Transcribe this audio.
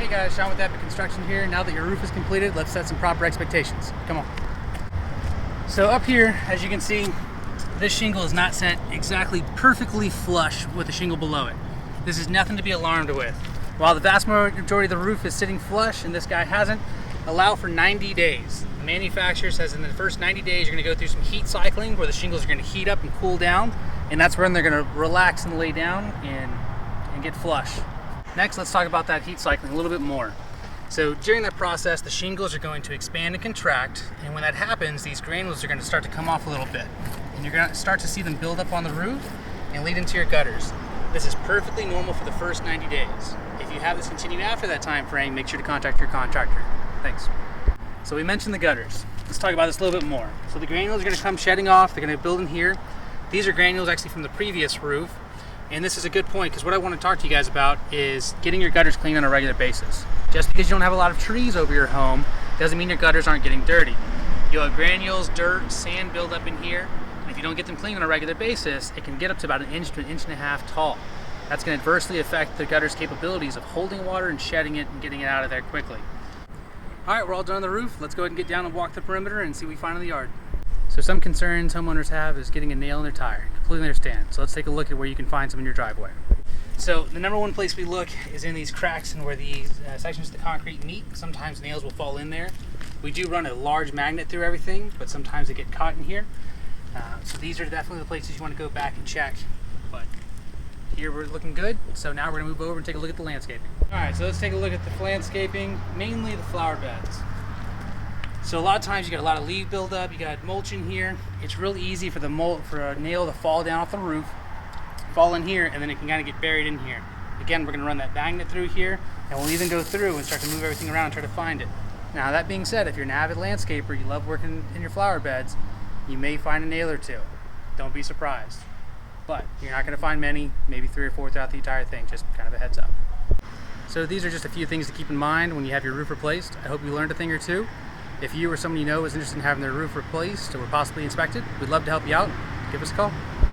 Hey guys, Sean with Epic Construction here. Now that your roof is completed, let's set some proper expectations. Come on. So up here, as you can see, this shingle is not set exactly perfectly flush with the shingle below it. This is nothing to be alarmed with. While the vast majority of the roof is sitting flush and this guy hasn't, allow for 90 days. The manufacturer says in the first 90 days you're going to go through some heat cycling where the shingles are going to heat up and cool down, and that's when they're going to relax and lay down and get flush. Next, let's talk about that heat cycling a little bit more. So during that process, the shingles are going to expand and contract, and when that happens, these granules are going to start to come off a little bit, and you're going to start to see them build up on the roof and lead into your gutters. This is perfectly normal for the first 90 days. If you have this continue after that time frame, make sure to contact your contractor. Thanks. So we mentioned the gutters. Let's talk about this a little bit more. So the granules are going to come shedding off. They're going to build in here. These are granules actually from the previous roof. And this is a good point because what I want to talk to you guys about is getting your gutters cleaned on a regular basis. Just because you don't have a lot of trees over your home doesn't mean your gutters aren't getting dirty. You'll have granules, dirt, sand build up in here. And if you don't get them cleaned on a regular basis, it can get up to about 1 inch to 1.5 inches tall. That's going to adversely affect the gutter's capabilities of holding water and shedding it and getting it out of there quickly. All right, we're all done on the roof. Let's go ahead and get down and walk the perimeter and see what we find in the yard. So some concerns homeowners have is getting a nail in their tire. Completely understand. So let's take a look at where you can find some in your driveway. So the number one place we look is in these cracks and where these sections of the concrete meet. Sometimes nails will fall in there. We do run a large magnet through everything, but sometimes they get caught in here. So these are definitely the places you want to go back and check. But here we're looking good. So now we're going to move over and take a look at the landscaping. All right, so let's take a look at the landscaping, mainly the flower beds. So a lot of times you got a lot of leaf buildup, you got mulch in here. It's really easy for a nail to fall down off the roof, fall in here, and then it can kind of get buried in here. Again, we're going to run that magnet through here, and we'll even go through and start to move everything around and try to find it. Now that being said, if you're an avid landscaper, you love working in your flower beds, you may find a nail or two. Don't be surprised. But you're not going to find many, maybe 3 or 4 throughout the entire thing, just kind of a heads up. So these are just a few things to keep in mind when you have your roof replaced. I hope you learned a thing or two. If you or someone you know is interested in having their roof replaced or possibly inspected, we'd love to help you out. Give us a call.